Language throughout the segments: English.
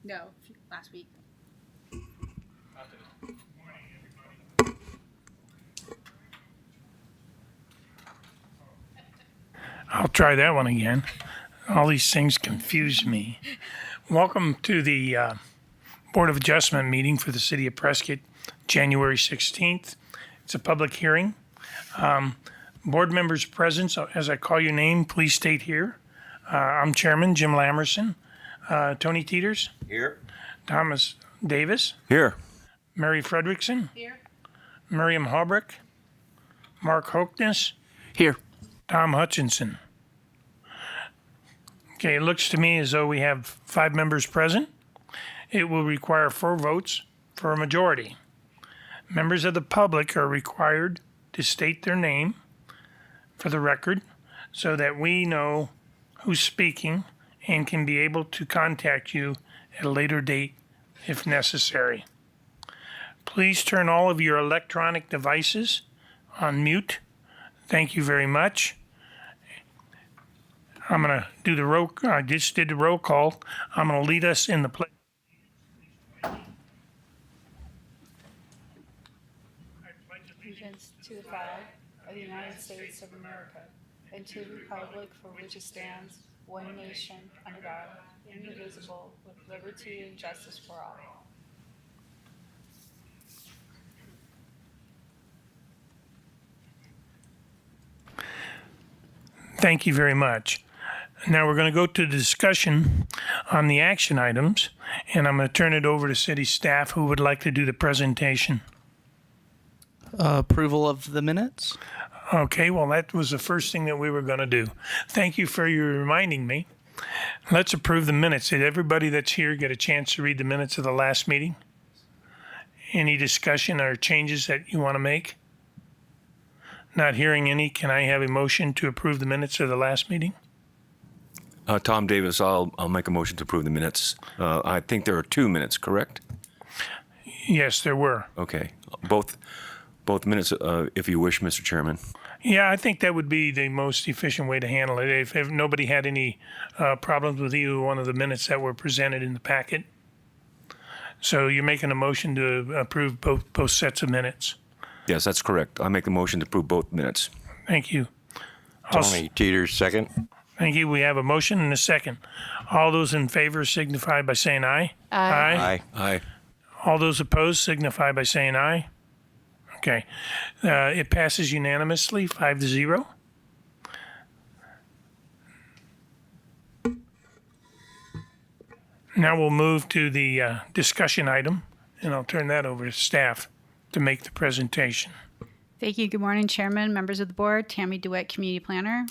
No, last week. I'll try that one again. All these things confuse me. Welcome to the Board of Adjustment meeting for the City of Prescott, January 16th. It's a public hearing. Board members present, so as I call your name, please state here. I'm Chairman Jim Lamerson. Tony Teeters. Here. Thomas Davis. Here. Mary Fredrickson. Here. Miriam Halbrecht. Mark Hoekness. Here. Tom Hutchinson. Okay, it looks to me as though we have 5 members present. It will require 4 votes for a majority. Members of the public are required to state their name for the record so that we know who's speaking and can be able to contact you at a later date if necessary. Please turn all of your electronic devices on mute. Thank you very much. I'm going to do the roll. I just did the roll call. I'm going to lead us in the play. Allegiance to the flag of the United States of America and to the republic for which it stands, one nation, under God, indivisible, with liberty and justice for all. Thank you very much. Now we're going to go to the discussion on the action items, and I'm going to turn it over to city staff who would like to do the presentation. Approval of the minutes? Okay, well, that was the first thing that we were going to do. Thank you for your reminding me. Let's approve the minutes. Did everybody that's here get a chance to read the minutes of the last meeting? Any discussion or changes that you want to make? Not hearing any, can I have a motion to approve the minutes of the last meeting? Tom Davis, I'll make a motion to approve the minutes. I think there are 2 minutes, correct? Yes, there were. Okay. Both minutes, if you wish, Mr. Chairman. Yeah, I think that would be the most efficient way to handle it. If nobody had any problems with either one of the minutes that were presented in the packet. So you're making a motion to approve both sets of minutes. Yes, that's correct. I make the motion to approve both minutes. Thank you. Tony Teeters, second. Thank you. We have a motion and a second. All those in favor signify by saying aye. Aye. Aye. All those opposed signify by saying aye. Okay. It passes unanimously, 5-0. Now we'll move to the discussion item, and I'll turn that over to staff to make the presentation. Thank you. Good morning, Chairman, members of the board. Tammy DeWitt, Community Planner.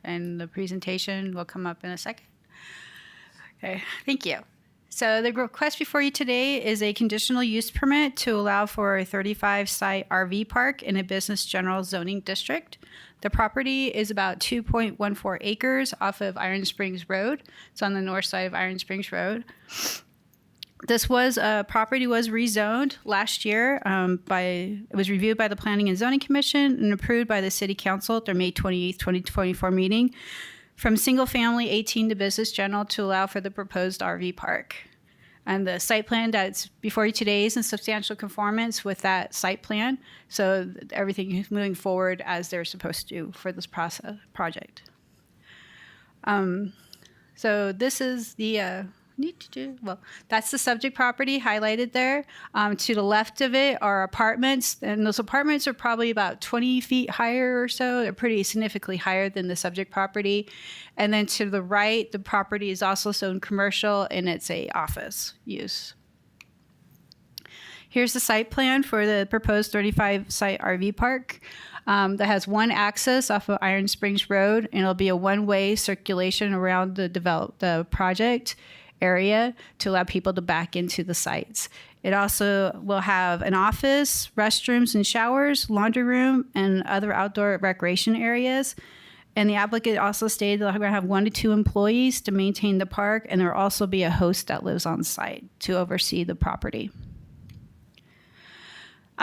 And the presentation will come up in a second. Okay, thank you. So the request before you today is a conditional use permit to allow for a 35-site RV park in a business general zoning district. The property is about 2.14 acres off of Iron Springs Road. It's on the north side of Iron Springs Road. This property was rezoned last year it was reviewed by the Planning and Zoning Commission and approved by the City Council at their May 28th, 2024 meeting from single family 18 to business general to allow for the proposed RV park. And the site plan that's before you today is in substantial conformance with that site plan. So everything is moving forward as they're supposed to for this project. So this is the that's the subject property highlighted there. To the left of it are apartments, and those apartments are probably about 20 feet higher or so. They're pretty significantly higher than the subject property. And then to the right, the property is also zoned commercial, and it's a office use. Here's the site plan for the proposed 35-site RV park. That has one access off of Iron Springs Road, and it'll be a one-way circulation around the project area to allow people to back into the sites. It also will have an office, restrooms and showers, laundry room, and other outdoor recreation areas. And the applicant also stated they're going to have 1 to 2 employees to maintain the park, and there will also be a host that lives on site to oversee the property.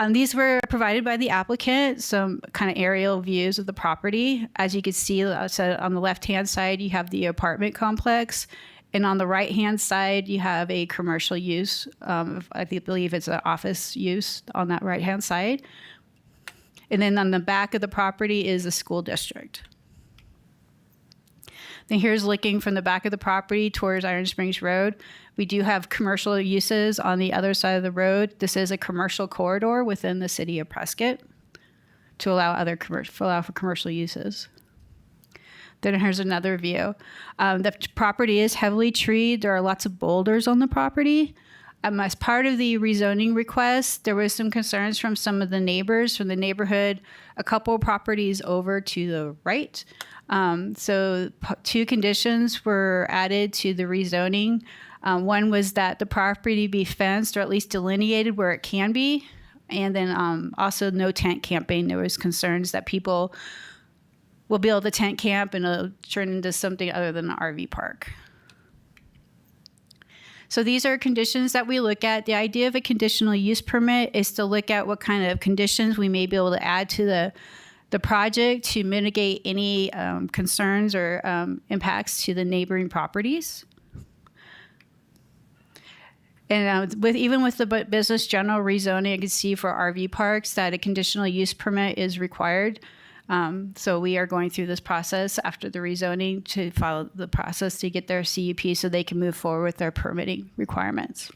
These were provided by the applicant, some kind of aerial views of the property. As you can see, so on the left-hand side, you have the apartment complex. And on the right-hand side, you have a commercial use. Believe it's an office use on that right-hand side. And then on the back of the property is a school district. Then here's looking from the back of the property towards Iron Springs Road. We do have commercial uses on the other side of the road. This is a commercial corridor within the city of Prescott to allow for commercial uses. Then here's another view. The property is heavily treed. There are lots of boulders on the property. As part of the rezoning request, there was some concerns from some of the neighbors from the neighborhood, a couple properties over to the right. So two conditions were added to the rezoning. One was that the property be fenced or at least delineated where it can be. And then also no tent camping. There was concerns that people will be able to tent camp and it'll turn into something other than an RV park. So these are conditions that we look at. The idea of a conditional use permit is to look at what kind of conditions we may be able to add to the project to mitigate any concerns or impacts to the neighboring properties. And even with the business general rezoning, I can see for RV parks that a conditional use permit is required. So we are going through this process after the rezoning to follow the process to get their CUP so they can move forward with their permitting requirements.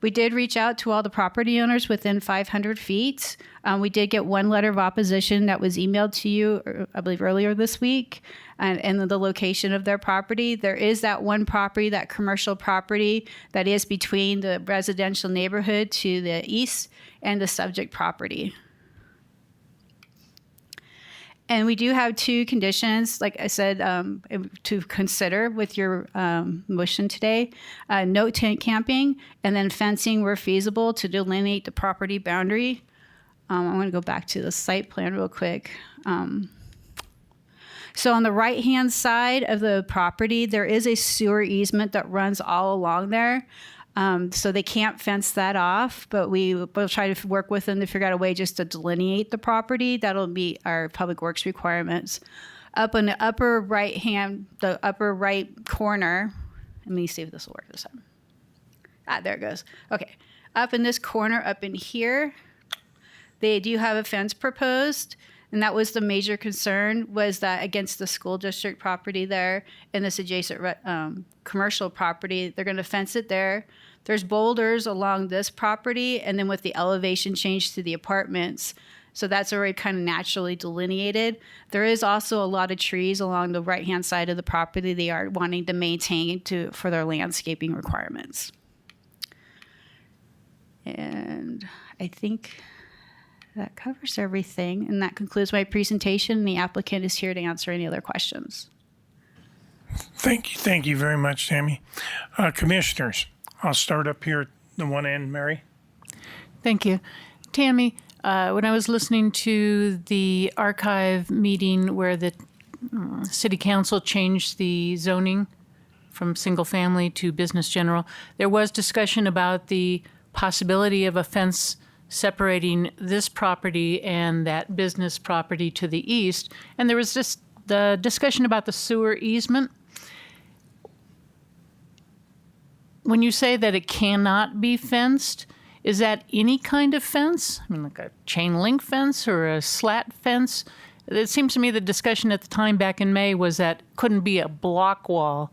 We did reach out to all the property owners within 500 feet. We did get one letter of opposition that was emailed to you, I believe, earlier this week, and the location of their property. There is that one property, that commercial property, that is between the residential neighborhood to the east and the subject property. And we do have two conditions, like I said, to consider with your motion today. No tent camping, and then fencing where feasible to delineate the property boundary. I'm going to go back to the site plan real quick. So on the right-hand side of the property, there is a sewer easement that runs all along there. So they can't fence that off, but we will try to work with them to figure out a way just to delineate the property. That'll meet our public works requirements. Up in the upper right corner, let me see if this will work this time. There it goes. Okay. Up in this corner, up in here, they do have a fence proposed. And that was the major concern, was that against the school district property there and this adjacent commercial property, they're going to fence it there. There's boulders along this property, and then with the elevation change to the apartments, so that's already kind of naturally delineated. There is also a lot of trees along the right-hand side of the property they are wanting to maintain for their landscaping requirements. And I think that covers everything, and that concludes my presentation. The applicant is here to answer any other questions. Thank you very much, Tammy. Commissioners, I'll start up here at the one end, Mary. Thank you. Tammy, when I was listening to the archive meeting where the city council changed the zoning from single family to business general, there was discussion about the possibility of a fence separating this property and that business property to the east. And there was just the discussion about the sewer easement. When you say that it cannot be fenced, is that any kind of fence? I mean, like a chain link fence or a slat fence? It seems to me the discussion at the time back in May was that it couldn't be a block wall.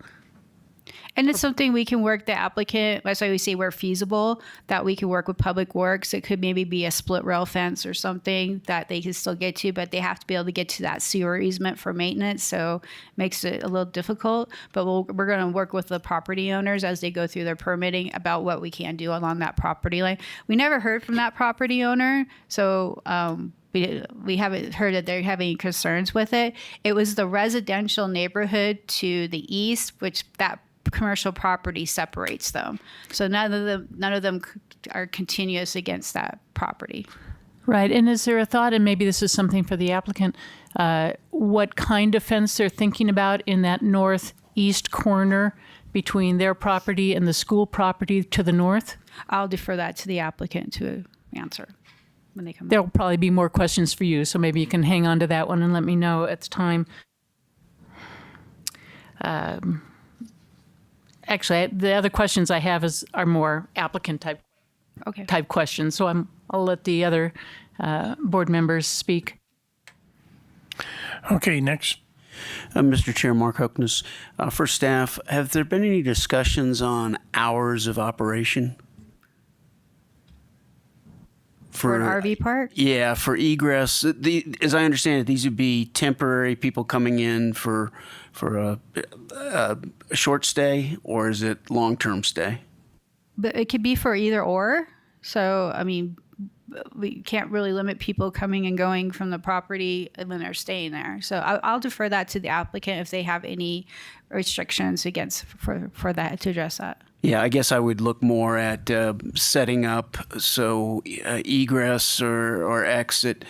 And it's something we can work the applicant, that's why we say where feasible, that we can work with Public Works. It could maybe be a split rail fence or something that they can still get to, but they have to be able to get to that sewer easement for maintenance, so it makes it a little difficult. But we're going to work with the property owners as they go through their permitting about what we can do along that property line. We never heard from that property owner, so we haven't heard that they have any concerns with it. It was the residential neighborhood to the east, which that commercial property separates them. So none of them are continuous against that property. Right. And is there a thought, and maybe this is something for the applicant, what kind of fence they're thinking about in that northeast corner between their property and the school property to the north? I'll defer that to the applicant to answer when they come. There'll probably be more questions for you, so maybe you can hang on to that one and let me know at the time. Actually, the other questions I have are more applicant Okay. type questions. So I'll let the other board members speak. Okay, next. Mr. Chair, Mark Hoeknes. For staff, have there been any discussions on hours of operation? For an RV park? Yeah, for egress. As I understand it, these would be temporary people coming in for a short stay, or is it long-term stay? But it could be for either or. So, I mean, we can't really limit people coming and going from the property when they're staying there. So I'll defer that to the applicant if they have any restrictions against for that to address that. Yeah, I guess I would look more at setting up so egress or exit.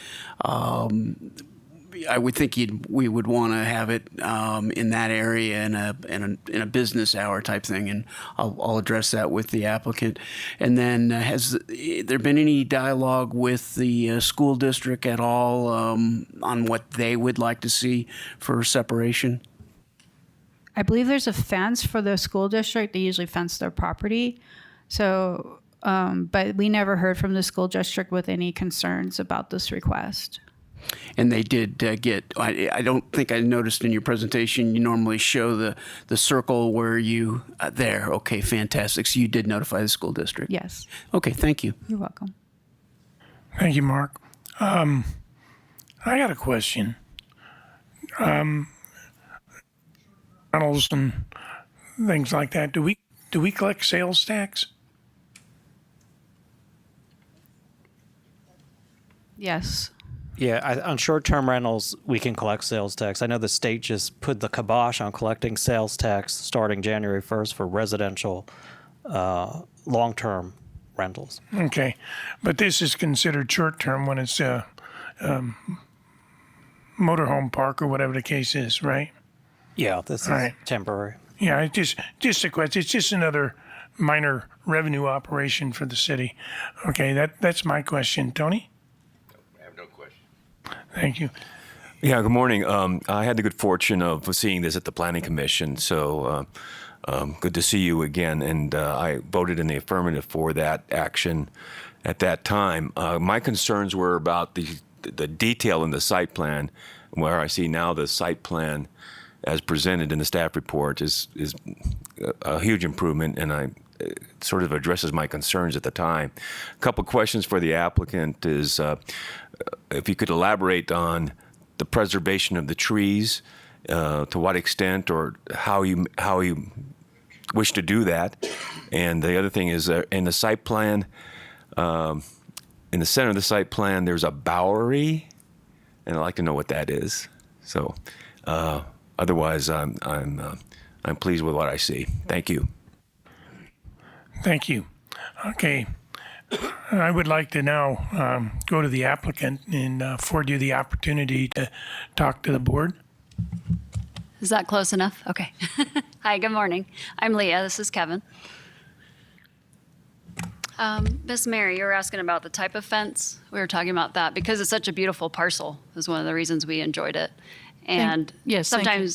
I would think we would want to have it in that area in a business hour type thing, and I'll address that with the applicant. And then has there been any dialogue with the school district at all on what they would like to see for separation? I believe there's a fence for the school district. They usually fence their property. So, but we never heard from the school district with any concerns about this request. And they did get, I don't think I noticed in your presentation, you normally show the circle where you, there. Okay, fantastic. So you did notify the school district? Yes, Okay, thank you. you're welcome. Thank you, Mark. I got a question. Rentals and things like that. Do we collect sales tax? Yes. Yeah, on short-term rentals, we can collect sales tax. I know the state just put the kibosh on collecting sales tax starting January 1st for residential long-term rentals. Okay, but this is considered short-term when it's a motorhome park or whatever the case is, right? Yeah, this is Right. temporary. Yeah, it's just a question. It's just another minor revenue operation for the city. Okay, that's my question. Tony? I have no question. Thank you. Yeah, good morning. I had the good fortune of seeing this at the Planning Commission, so good to see you again. And I voted in the affirmative for that action at that time. My concerns were about the detail in the site plan, where I see now the site plan as presented in the staff report is a huge improvement, and it sort of addresses my concerns at the time. A couple questions for the applicant is if you could elaborate on the preservation of the trees, to what extent or how you wish to do that. And the other thing is in the site plan, in the center of the site plan, there's a bowery, and I'd like to know what that is. So otherwise, I'm pleased with what I see. Thank you. Thank you. Okay. I would like to now go to the applicant and afford you the opportunity to talk to the board. Is that close enough? Okay. Hi, good morning. I'm Leah. This is Kevin. Miss Mary, you were asking about the type of fence. We were talking about that because it's such a beautiful parcel is one of the reasons we enjoyed it. And yes, thank you.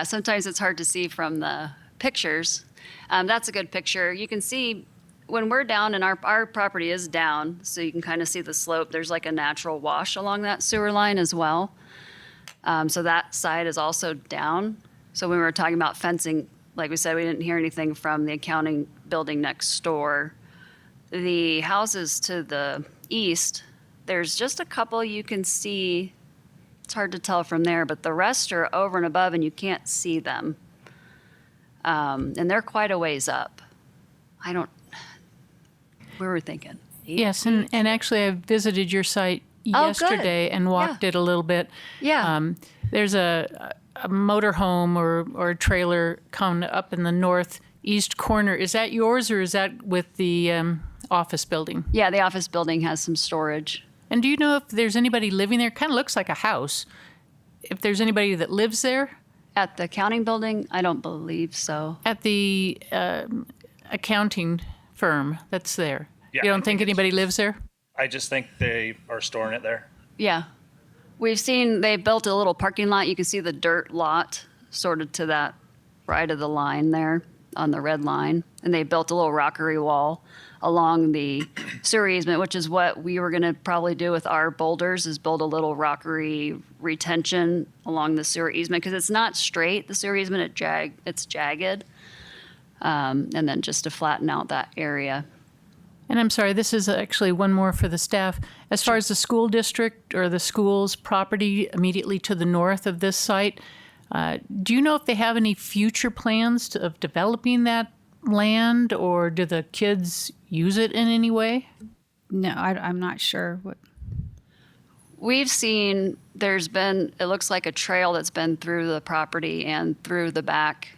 sometimes it's hard to see from the pictures. That's a good picture. You can see when we're down and our property is down, so you can kind of see the slope. There's like a natural wash along that sewer line as well. So that side is also down. So when we were talking about fencing, like we said, we didn't hear anything from the accounting building next door. The houses to the east, there's just a couple you can see. It's hard to tell from there, but the rest are over and above and you can't see them. And they're quite a ways up. We were thinking. Yes, and actually I visited your site Oh, good. yesterday and walked Yeah. it a little bit. Yeah. There's a motorhome or a trailer coming up in the northeast corner. Is that yours or is that with the office building? Yeah, the office building has some storage. And do you know if there's anybody living there? Kind of looks like a house. If there's anybody that lives there? At the accounting building, I don't believe so. At the accounting firm that's there? Yeah, You I don't think anybody lives there? I just think they are storing it there. Yeah. We've seen they built a little parking lot. You can see the dirt lot sort of to that right of the line there. on the red line, and they built a little rockery wall along the sewer easement, which is what we were going to probably do with our boulders, is build a little rockery retention along the sewer easement, because it's not straight, the sewer easement, it's jagged, and then just to flatten out that area. And I'm sorry, this is actually one more for the staff. As far as the school district or the school's property immediately to the north of this site, do you know if they have any future plans of developing that land, or do the kids use it in any way? No, I'm not sure what. We've seen it looks like a trail that's been through the property and through the back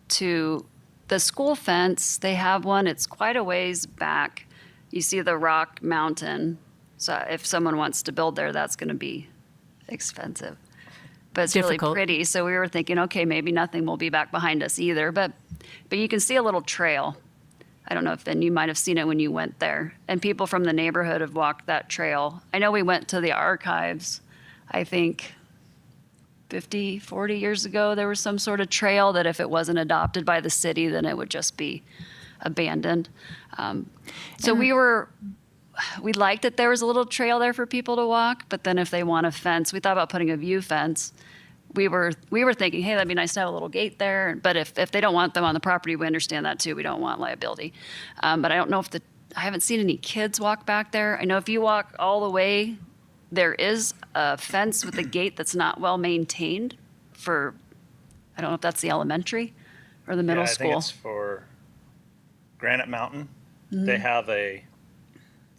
to the school fence. They have one, it's quite a ways back. You see the rock mountain. So if someone wants to build there, that's going to be expensive. But it's Difficult. really pretty. So we were thinking, okay, maybe nothing will be back behind us either. But you can see a little trail. I don't know if then you might have seen it when you went there. And people from the neighborhood have walked that trail. I know we went to the archives, I think 50, 40 years ago. There was some sort of trail that if it wasn't adopted by the city, then it would just be abandoned. So we liked that there was a little trail there for people to walk, but then if they want a fence, we thought about putting a view fence. We were thinking, hey, that'd be nice to have a little gate there. But if they don't want them on the property, we understand that too. We don't want liability. But I don't know I haven't seen any kids walk back there. I know if you walk all the way, there is a fence with a gate that's not well maintained I don't know if that's the elementary or the middle I school. think it's for Granite Mountain. They have a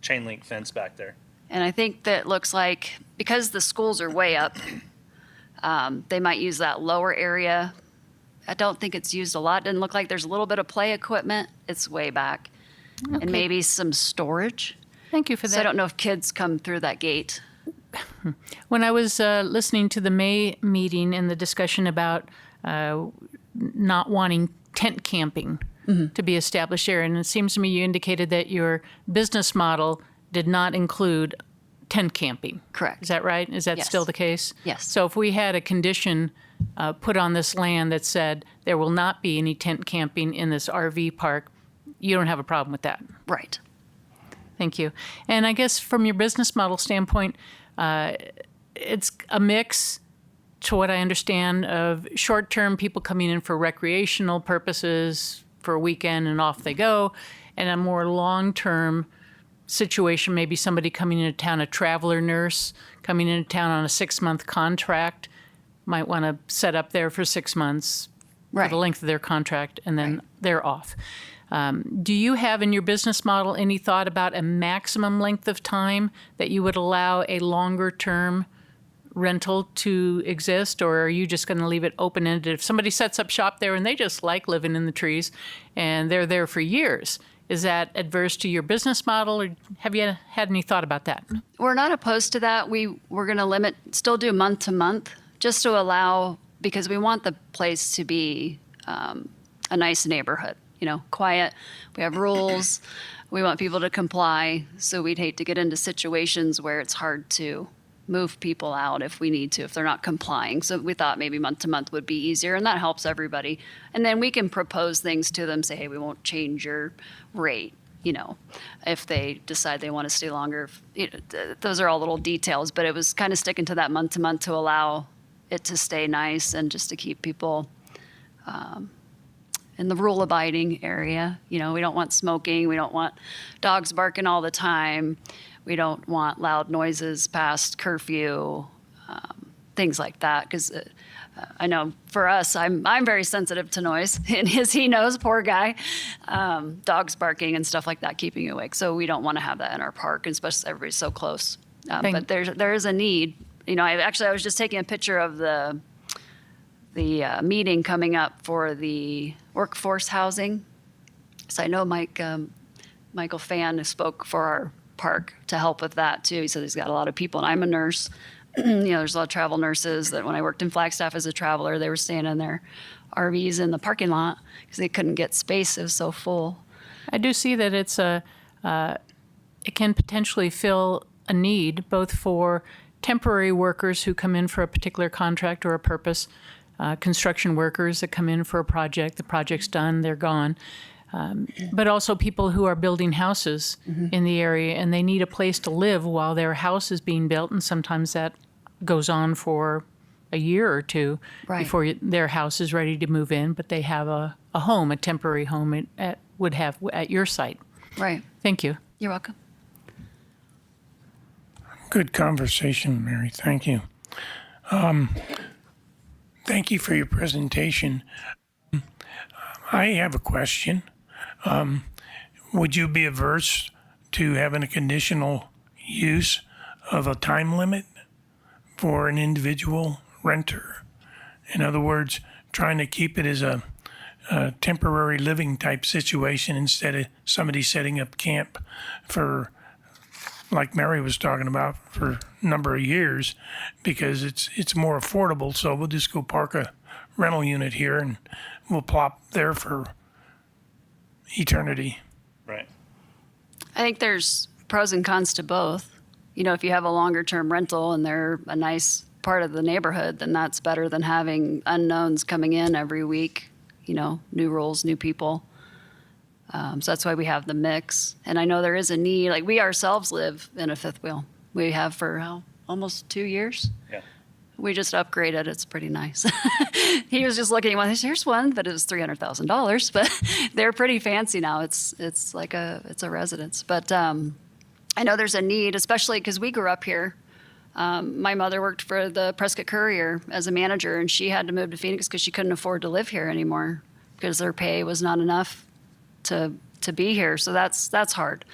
chain link fence back there. And I think that looks like, because the schools are way up, they might use that lower area. I don't think it's used a lot. Doesn't look like there's a little bit of play equipment. It's way back. Okay. And maybe some storage. Thank you for that. So I don't know if kids come through that gate. When I was listening to the May meeting and the discussion about not wanting tent camping to be established there, and it seems to me you indicated that your business model did not include tent camping. Correct. Is that right? Is that Yes. still the case? Yes. So if we had a condition put on this land that said there will not be any tent camping in this RV park, you don't have a problem with that? Right. Thank you. And I guess from your business model standpoint, it's a mix, to what I understand, of short-term people coming in for recreational purposes for a weekend and off they go, and a more long-term situation, maybe somebody coming into town, a traveler nurse coming into town on a 6-month contract, might want to set up there for 6 months for Right. the length of their contract, and then they're off. Do you have in your business model any thought about a maximum length of time that you would allow a longer term rental to exist, or are you just going to leave it open-ended? If somebody sets up shop there and they just like living in the trees and they're there for years, is that adverse to your business model, or have you had any thought about that? We're not opposed to that. We're going to still do month to month, just to allow, because we want the place to be a nice neighborhood, quiet. We have rules. We want people to comply. So we'd hate to get into situations where it's hard to move people out if we need to, if they're not complying. So we thought maybe month to month would be easier, and that helps everybody. And then we can propose things to them, say, hey, we won't change your rate, if they decide they want to stay longer. Those are all little details, but it was kind of sticking to that month to month to allow it to stay nice and just to keep people in the rule abiding area. We don't want smoking. We don't want dogs barking all the time. We don't want loud noises past curfew, things like that. Because I know for us, I'm very sensitive to noise, and he knows, poor guy, dogs barking and stuff like that, keeping you awake. So we don't want to have that in our park, especially everybody's so close. But there is a need. I was just taking a picture of the meeting coming up for the workforce housing. So I know Michael Fan spoke for our park to help with that too. He said he's got a lot of people, and I'm a nurse. There's a lot of travel nurses that when I worked in Flagstaff as a traveler, they were staying in their RVs in the parking lot because they couldn't get space. It was so full. I do see that it can potentially fill a need both for temporary workers who come in for a particular contract or a purpose, construction workers that come in for a project. The project's done, they're gone. But also people who are building houses in the area, and they need a place to live while their house is being built, and sometimes that goes on for a year or two Right. before their house is ready to move in, but they have a home, a temporary home would have at your site. Right. Thank you. You're welcome. Good conversation, Mary. Thank you. Thank you for your presentation. I have a question. Would you be averse to having a conditional use of a time limit for an individual renter? In other words, trying to keep it as a temporary living type situation instead of somebody setting up camp for, like Mary was talking about, for a number of years, because it's more affordable. So we'll just go park a rental unit here and we'll plop there for eternity. Right. I think there's pros and cons to both. You know, if you have a longer term rental and they're a nice part of the neighborhood, then that's better than having unknowns coming in every week, you know, new rules, new people. So that's why we have the mix. And I know there is a need, like we ourselves live in a fifth wheel. We have for almost 2 years. Yeah. We just upgraded. It's pretty nice. He was just looking at one. Here's one, but it was $300,000. But they're pretty fancy now. It's like it's a residence. But I know there's a need, especially because we grew up here. My mother worked for the Prescott Courier as a manager, and she had to move to Phoenix because she couldn't afford to live here anymore because their pay was not enough to be here. So that's hard,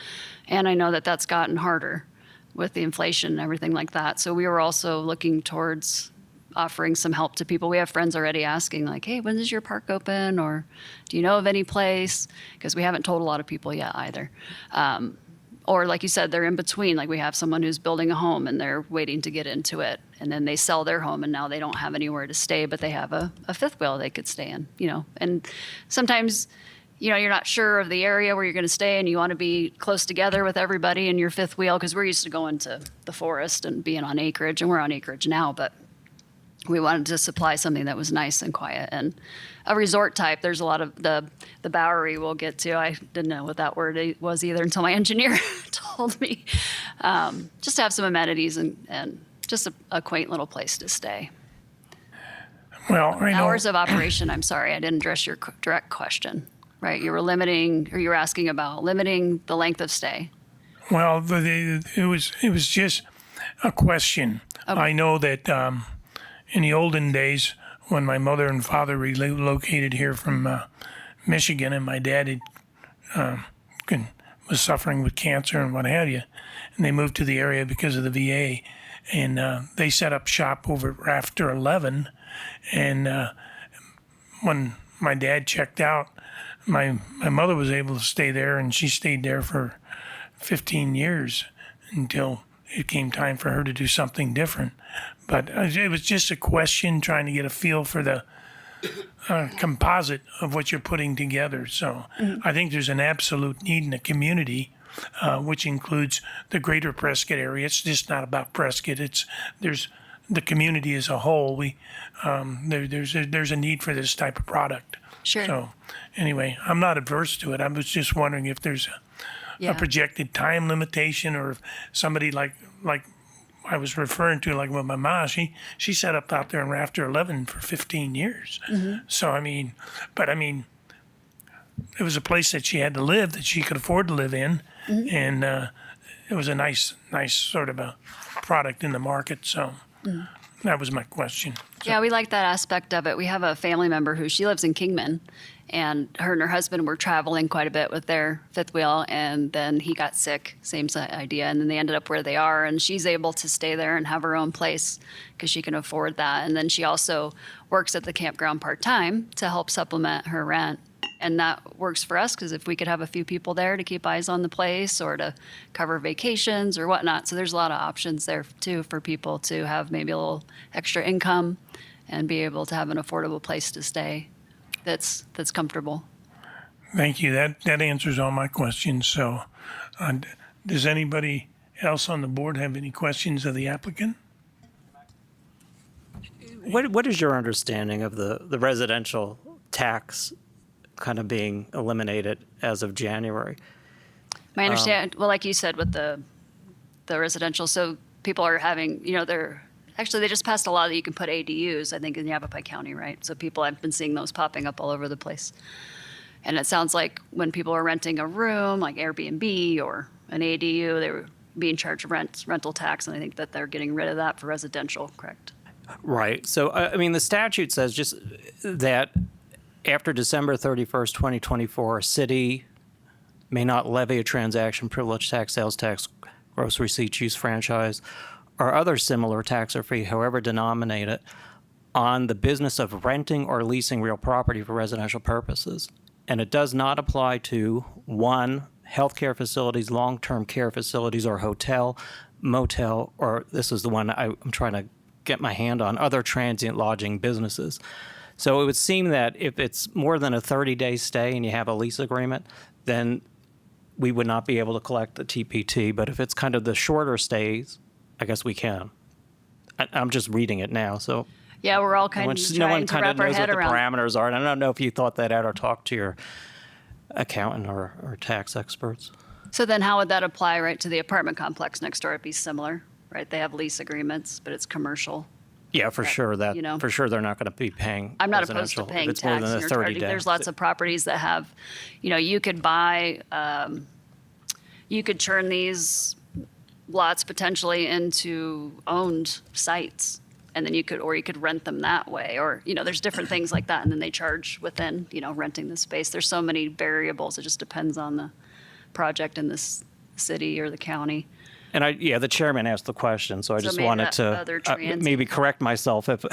and I know that that's gotten harder with the inflation and everything like that. So we were also looking towards offering some help to people. We have friends already asking like, hey, when does your park open? Or do you know of any place? Because we haven't told a lot of people yet either. Or like you said, they're in between. Like we have someone who's building a home and they're waiting to get into it. And then they sell their home and now they don't have anywhere to stay, but they have a fifth wheel they could stay in, you know. And sometimes, you know, you're not sure of the area where you're going to stay and you want to be close together with everybody in your fifth wheel, because we're used to going to the forest and being on acreage, and we're on acreage now, but we wanted to supply something that was nice and quiet and a resort type. There's a lot of the Bowery we'll get to. I didn't know what that word was either until my engineer told me. Just to have some amenities and just a quaint little place to stay. Well, I know. Hours of operation, I'm sorry, I didn't address your direct question. Right, you were limiting, or you were asking about limiting the length of stay. Well, it was just a question. Okay. I know that in the olden days, when my mother and father relocated here from Michigan, and my dad was suffering with cancer and what have you, and they moved to the area because of the VA, and they set up shop over at Rafter 11, and when my dad checked out, my mother was able to stay there, and she stayed there for 15 years until it came time for her to do something different. But it was just a question, trying to get a feel for the composite of what you're putting together. So I think there's an absolute need in the community, which includes the greater Prescott area. It's just not about Prescott. There's the community as a whole. There's a need for this type of product. Sure. So anyway, I'm not adverse to it. I was just wondering if there's a projected time limitation, or if somebody like I was referring to, like with my mom, she set up out there in Rafter 11 for 15 years. So I mean, it was a place that she had to live, that she could afford to live in, and it was a nice sort of a product in the market. So that was my question. Yeah, we like that aspect of it. We have a family member she lives in Kingman, and her husband were traveling quite a bit with their fifth wheel, and then he got sick, same idea, and then they ended up where they are, and she's able to stay there and have her own place because she can afford that. And then she also works at the campground part-time to help supplement her rent. And that works for us, because if we could have a few people there to keep eyes on the place or to cover vacations or whatnot. So there's a lot of options there too for people to have maybe a little extra income and be able to have an affordable place to stay that's comfortable. Thank you. That answers all my questions. So does anybody else on the board have any questions of the applicant? What is your understanding of the residential tax kind of being eliminated as of January? My understand, well, like you said, with the residential, so people are having, they just passed a law that you can put ADUs, I think, in Yavapai County, right? So I've been seeing those popping up all over the place. And it sounds like when people are renting a room, like Airbnb or an ADU, they were being charged rental tax, and I think that they're getting rid of that for residential, correct? Right. So, I mean, the statute says just that after December 31st, 2024, a city may not levy a transaction privilege tax, sales tax, gross receipts, use franchise, or other similar tax or fee, however denominated, on the business of renting or leasing real property for residential purposes. And it does not apply to, one, healthcare facilities, long-term care facilities, or hotel, motel, or this is the one I'm trying to get my hand on, other transient lodging businesses. So it would seem that if it's more than a 30-day stay and you have a lease agreement, then we would not be able to collect the TPT. But if it's kind of the shorter stays, I guess we can. I'm just reading it now, so. Yeah, we're all kind of No one trying to kind of wrap our knows head what the around. parameters are, and I don't know if you thought that out or talked to your accountant or tax experts. So then how would that apply, right, to the apartment complex next door? It'd be similar, right? They have lease agreements, but it's commercial. Yeah, for sure. That you know. for sure they're not going to be paying. I'm not opposed to residential if paying it's more tax. than a You're 30 charging- day. There's lots of properties that have, you could buy, you could turn these lots potentially into owned sites. And then you could rent them that way, or, there's different things like that. And then they charge within, renting the space. There's so many variables. It just depends on the project in this city or the county. And the chairman asked the question, so I So just maybe wanted that to other transient- maybe correct myself if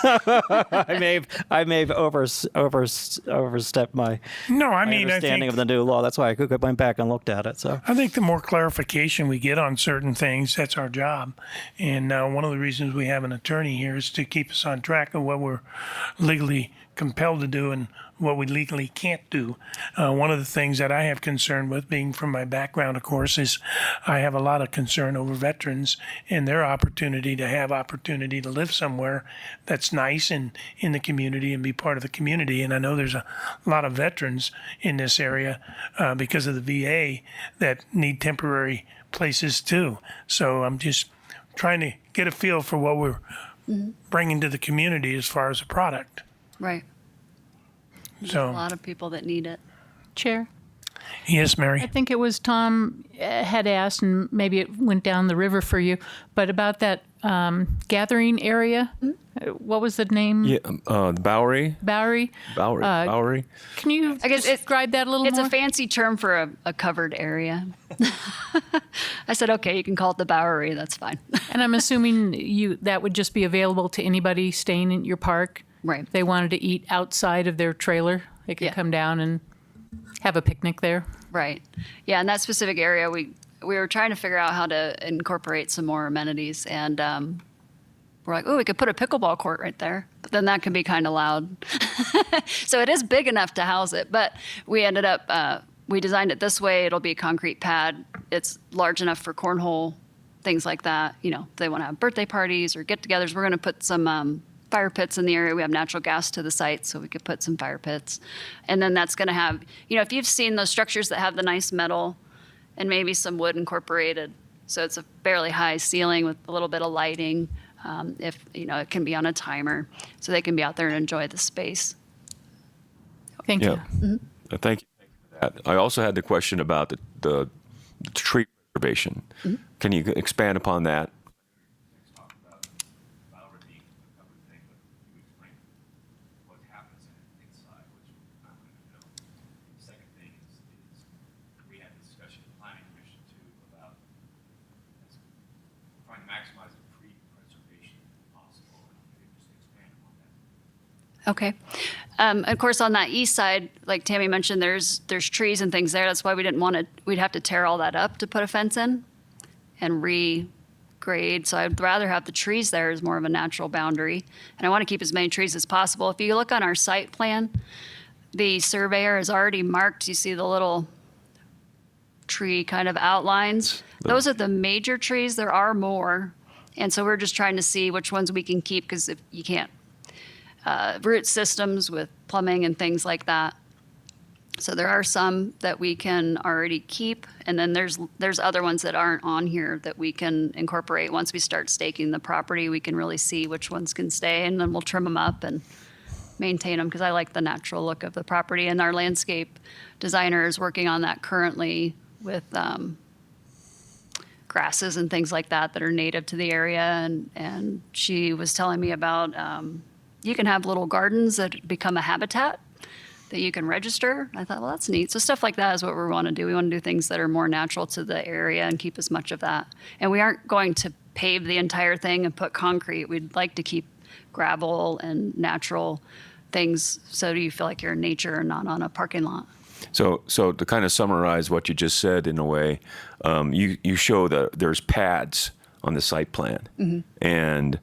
I may have overstepped my, No, I my mean, I understanding think, of the new law. That's why I went back and looked at it. So I think the more clarification we get on certain things, that's our job. And one of the reasons we have an attorney here is to keep us on track of what we're legally compelled to do and what we legally can't do. One of the things that I have concern with, being from my background, of course, is I have a lot of concern over veterans and their opportunity to live somewhere that's nice and in the community and be part of the community. And I know there's a lot of veterans in this area because of the VA that need temporary places too. So I'm just trying to get a feel for what we're bringing to the community as far as a product. Right. A So, lot of people that need it. Chair, yes, I Mary. think it was Tom had asked, and maybe it went down the river for you, but about that gathering area. What was the name? Yeah, Bowery. Bowery. Bowery. Can you I guess describe that a little It's more? a fancy term for a covered area. I said, okay, you can call it the Bowery. That's fine. And I'm assuming that would just be available to anybody staying in your park. Right. If they wanted to eat outside of their trailer, they could Yeah. come down and have a picnic there. Right. Yeah, in that specific area, we were trying to figure out how to incorporate some more amenities, and we're like, oh, we could put a pickleball court right there, but then that can be kind of loud. So it is big enough to house it, but we ended up we designed it this way. It'll be a concrete pad. It's large enough for cornhole, things like that. If they want to have birthday parties or get-togethers, we're going to put some fire pits in the area. We have natural gas to the site, so we could put some fire pits. And then that's going to have, if you've seen those structures that have the nice metal and maybe some wood incorporated, so it's a fairly high ceiling with a little bit of lighting. If, it can be on a timer, so they can be out there and enjoy the space. Thank Yeah. you. Mm-hmm. Thank you for that. I also had the question about the tree preservation. Can you expand upon that? Okay. Of course, on that east side, like Tammy mentioned, there's trees and things there. That's why we didn't want to. We'd have to tear all that up to put a fence in, and regrade. So I'd rather have the trees there as more of a natural boundary, and I want to keep as many trees as possible. If you look on our site plan, the surveyor has already marked. You see the little tree kind of outlines. Those are the major trees. There are more. And so we're just trying to see which ones we can keep, because if you can't, root systems with plumbing and things like that. So there are some that we can already keep, and then there's other ones that aren't on here that we can incorporate. Once we start staking the property, we can really see which ones can stay, and then we'll trim them up and maintain them, because I like the natural look of the property. And our landscape designer is working on that currently with grasses and things like that are native to the area. And she was telling me about you can have little gardens that become a habitat that you can register. I thought, well, that's neat. So stuff like that is what we want to do. We want to do things that are more natural to the area and keep as much of that. And we aren't going to pave the entire thing and put concrete. We'd like to keep gravel and natural things so you feel like you're in nature and not on a parking lot. So to kind of summarize what you just said in a way, you show that there's pads on the site plan, and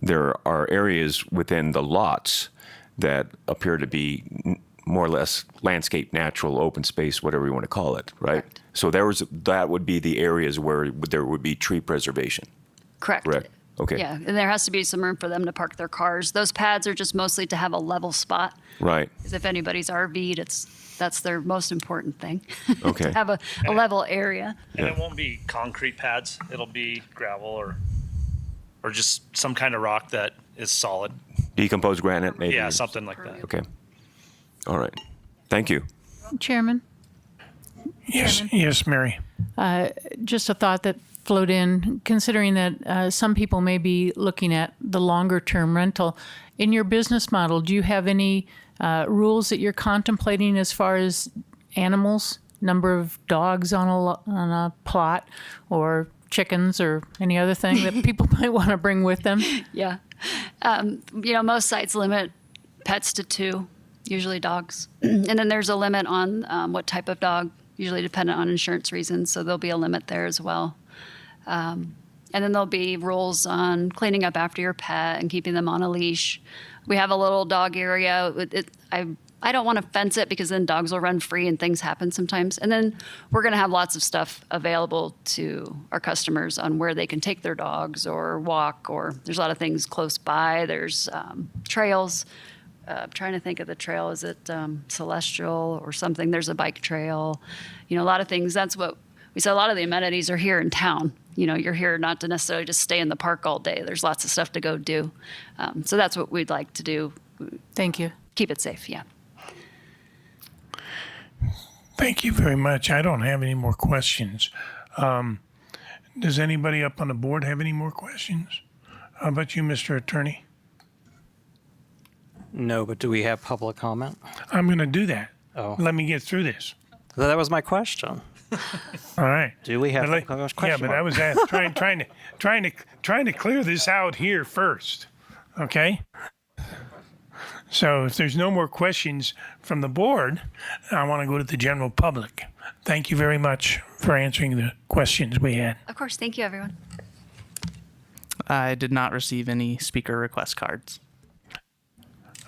there are areas within the lots that appear to be more or less landscape, natural, open space, whatever you want to call it, right? Correct. So that would be the areas where there would be tree preservation. Correct. Correct. Okay. Yeah, and there has to be some room for them to park their cars. Those pads are just mostly to have a level spot. Right. Because if anybody's RV'd, that's their most important thing. Okay. To have a level area. And it won't be concrete pads. It'll be gravel or just some kind of rock that is solid. Decomposed granite, maybe. Yeah, something like that. Okay. All right. Thank you. Chairman, Yes, Mary. just a thought that flowed in, considering that some people may be looking at the longer term rental. In your business model, do you have any rules that you're contemplating as far as animals, number of dogs on a plot, or chickens, or any other thing that people might want to bring with them? Yeah. Most sites limit pets to 2, usually dogs. And then there's a limit on what type of dog, usually dependent on insurance reasons. So there'll be a limit there as well. And then there'll be rules on cleaning up after your pet and keeping them on a leash. We have a little dog area. I don't want to fence it, because then dogs will run free and things happen sometimes. And then we're going to have lots of stuff available to our customers on where they can take their dogs or walk, or there's a lot of things close by. There's trails. I'm trying to think of the trail. Is it Celestial or something? There's a bike trail. A lot of things. That's what we said. A lot of the amenities are here in town. You're here not to necessarily just stay in the park all day. There's lots of stuff to go do. So that's what we'd like to do. Thank you. Keep it safe, yeah. Thank you very much. I don't have any more questions. Does anybody up on the board have any more questions? How about you, Mr. Attorney? No, but do we have public comment? I'm going to do that. Oh. Let me get through this. That was my question. All right. Do we have But public yeah, question? but I was trying to clear this out here first. Okay. So if there's no more questions from the board, I want to go to the general public. Thank you very much for answering the questions we had. Of course. Thank you, everyone. I did not receive any speaker request cards.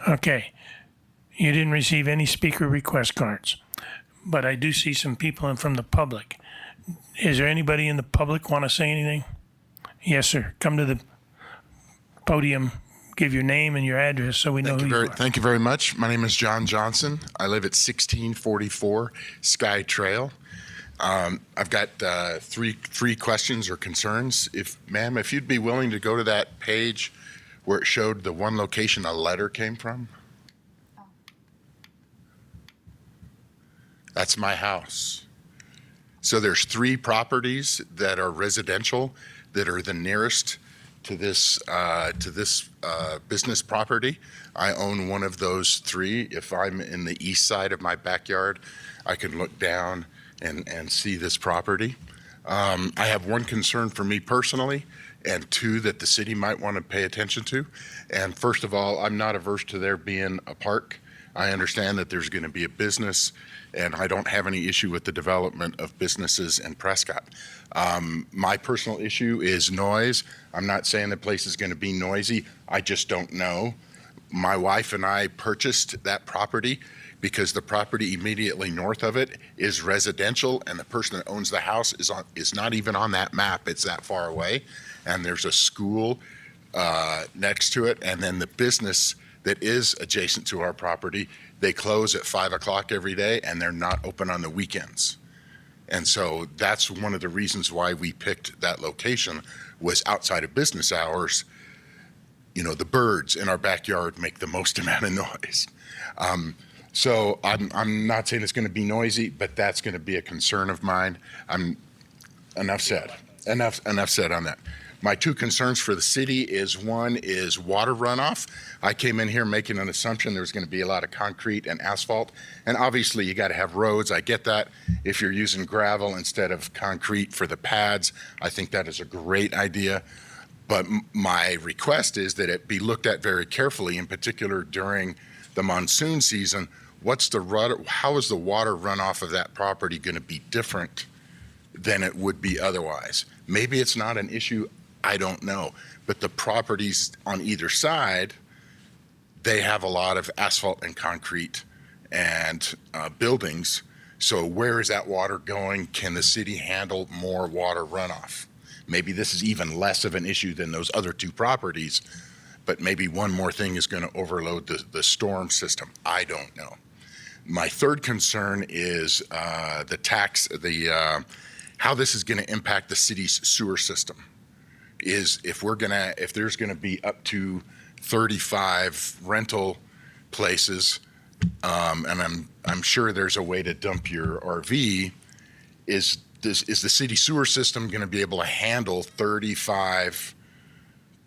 Okay. You didn't receive any speaker request cards, but I do see some people in from the public. Is there anybody in the public want to say anything? Yes, sir. Come to the podium. Give your name and your address so we know who you are. Thank you very much. My name is John Johnson. I live at 1644 Sky Trail. I've got three questions or concerns. Ma'am, if you'd be willing to go to that page where it showed the one location a letter came from. That's my house. So there's 3 properties that are residential that are the nearest to this business property. I own one of those 3. If I'm in the east side of my backyard, I can look down and see this property. I have one concern for me personally, and 2 that the city might want to pay attention to. And first of all, I'm not averse to there being a park. I understand that there's going to be a business, and I don't have any issue with the development of businesses in Prescott. My personal issue is noise. I'm not saying the place is going to be noisy. I just don't know. My wife and I purchased that property because the property immediately north of it is residential, and the person that owns the house is not even on that map. It's that far away, and there's a school next to it, and then the business that is adjacent to our property, they close at 5 o'clock every day, and they're not open on the weekends. And so that's one of the reasons why we picked that location, was outside of business hours. You know, the birds in our backyard make the most amount of noise. So I'm not saying it's going to be noisy, but that's going to be a concern of mine. Enough said. Enough said on that. My two concerns for the city is, one is water runoff. I came in here making an assumption there's going to be a lot of concrete and asphalt, and obviously you got to have roads. I get that. If you're using gravel instead of concrete for the pads, I think that is a great idea. But my request is that it be looked at very carefully, in particular during the monsoon season. How is the water runoff of that property going to be different than it would be otherwise? Maybe it's not an issue, I don't know. But the properties on either side, they have a lot of asphalt and concrete and buildings. So where is that water going? Can the city handle more water runoff? Maybe this is even less of an issue than those other two properties, but maybe one more thing is going to overload the storm system. I don't know. My third concern is how this is going to impact the city's sewer system. Is if there's going to be up to 35 rental places, and I'm sure there's a way to dump your RV. Is the city sewer system going to be able to handle 35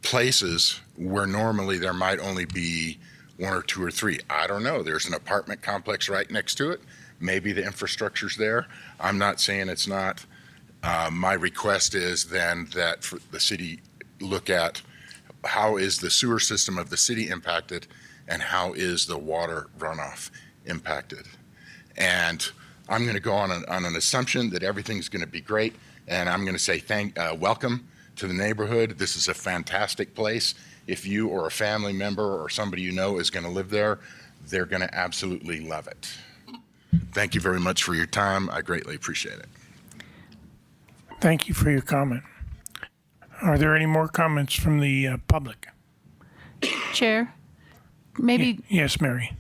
places where normally there might only be one or two or three? I don't know. There's an apartment complex right next to it. Maybe the infrastructure's there. I'm not saying it's not. My request is then that for the city look at how is the sewer system of the city impacted and how is the water runoff impacted. And I'm going to go on an assumption that everything's going to be great, and I'm going to say welcome to the neighborhood. This is a fantastic place. If you or a family member or somebody you know is going to live there, they're going to absolutely love it. Thank you very much for your time. I greatly appreciate it. Thank you for your comment. Are there any more comments from the public? Chair, maybe Yes, Mary.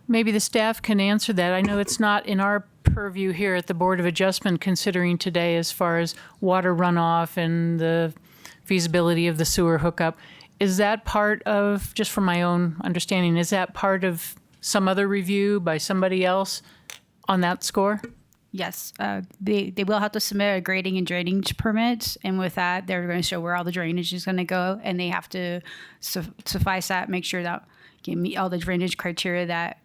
maybe the staff can answer that. I know it's not in our purview here at the Board of Adjustment considering today as far as water runoff and the feasibility of the sewer hookup. Is that part of, just from my own understanding, is that part of some other review by somebody else on that score? Yes, they will have to submit a grading and drainage permit, and with that, they're going to show where all the drainage is going to go, and they have to suffice that, make sure that you meet all the drainage criteria, that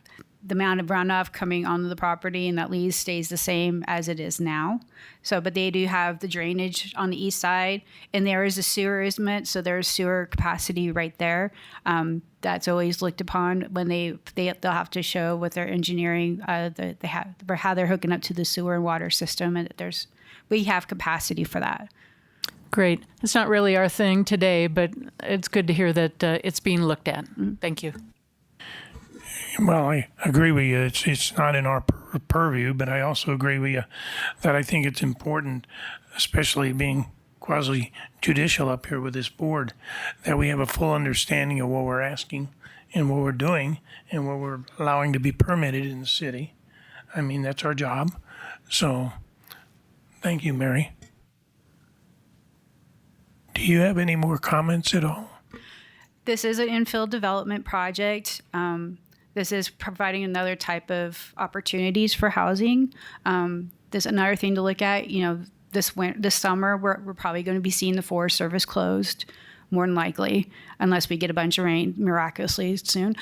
the amount of runoff coming onto the property and that lease stays the same as it is now. So, but they do have the drainage on the east side, and there is a sewer easement, so there's sewer capacity right there. That's always looked upon when they'll have to show with their engineering how they're hooking up to the sewer and water system, and that we have capacity for that. Great. It's not really our thing today, but it's good to hear that it's being looked at. Thank you. Well, I agree with you. It's not in our purview, but I also agree with you that I think it's important, especially being quasi-judicial up here with this board, that we have a full understanding of what we're asking and what we're doing and what we're allowing to be permitted in the city. I mean, that's our job. So, thank you, Mary. Do you have any more comments at all? This is an infill development project. This is providing another type of opportunities for housing. There's another thing to look at. This summer, we're probably going to be seeing the Forest Service closed, more than likely, unless we get a bunch of rain miraculously soon.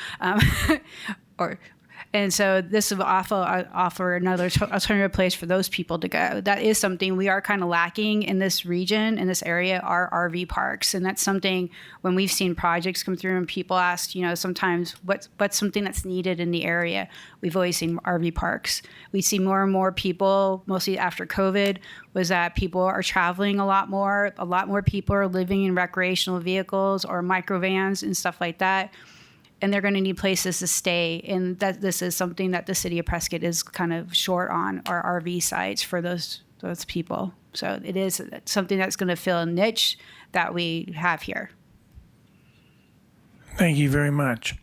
And so this will offer another alternative place for those people to go. That is something we are kind of lacking in this region, in this area, are RV parks. And that's something when we've seen projects come through and people ask, sometimes what's something that's needed in the area? We've always seen RV parks. We see more and more people, mostly after COVID, was that people are traveling a lot more. A lot more people are living in recreational vehicles or microvans and stuff like that. and they're going to need places to stay. And that this is something that the city of Prescott is kind of short on, our RV sites for those people. So it is something that's going to fill a niche that we have here. Thank you very much.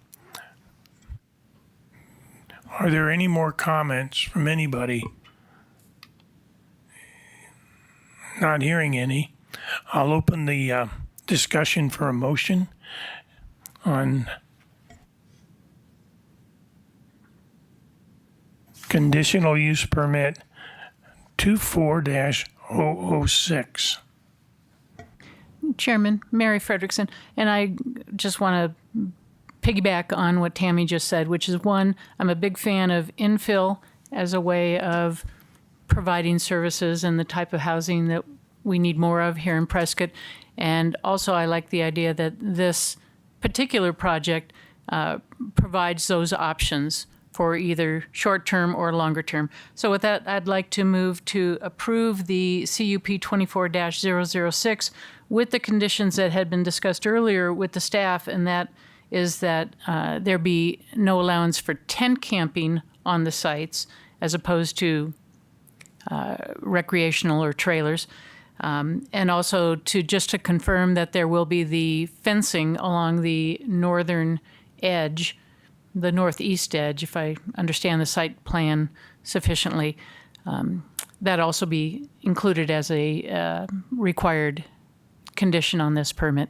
Are there any more comments from anybody? Not hearing any. I'll open the discussion for a motion on conditional use permit 24-006. Chairman, Mary Frederickson, and I just want to piggyback on what Tammy just said, which is one, I'm a big fan of infill as a way of providing services and the type of housing that we need more of here in Prescott. And also I like the idea that this particular project provides those options for either short-term or longer-term. So with that, I'd like to move to approve the CUP 24-006 with the conditions that had been discussed earlier with the staff, and that is that there be no allowance for tent camping on the sites as opposed to recreational or trailers. And also to confirm that there will be the fencing along the northern edge, the northeast edge, if I understand the site plan sufficiently. That also be included as a required condition on this permit.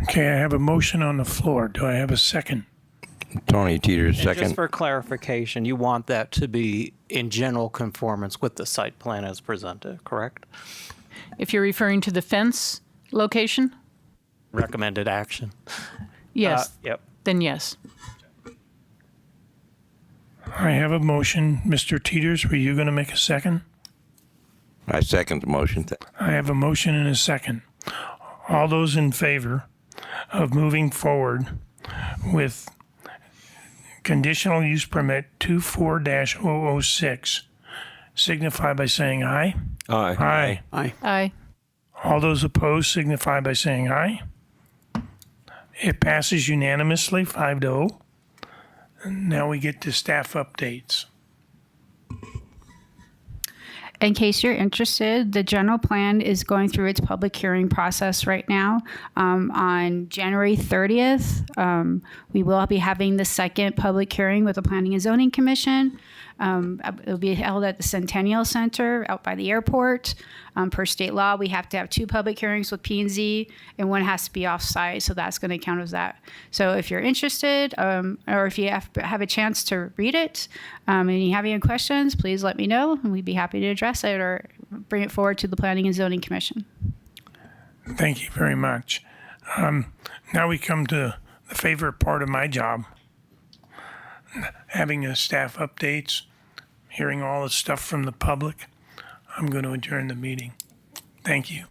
Okay, I have a motion on the floor. Do I have a second? Tony Teeters, And second. just for clarification, you want that to be in general conformance with the site plan as presented, correct? If you're referring to the fence location, Recommended action. yes, Yep. then yes. I have a motion. Mr. Teeters, were you going to make a second? I second the motion. I have a motion and a second. All those in favor of moving forward with conditional use permit 24-006 signify by saying aye. Aye. Aye. Aye. Aye. All those opposed signify by saying aye. It passes unanimously, 5-0. And now we get to staff updates. In case you're interested, the general plan is going through its public hearing process right now. On January 30th, we will be having the second public hearing with the Planning and Zoning Commission. It'll be held at the Centennial Center out by the airport. Per state law, we have to have 2 public hearings with P&Z, and one has to be off-site, so that's going to count as that. So if you're interested, or if you have a chance to read it, and you have any questions, please let me know, and we'd be happy to address it or bring it forward to the Planning and Zoning Commission. Thank you very much. Now we come to the favorite part of my job, having a staff updates, hearing all the stuff from the public. I'm going to adjourn the meeting. Thank you.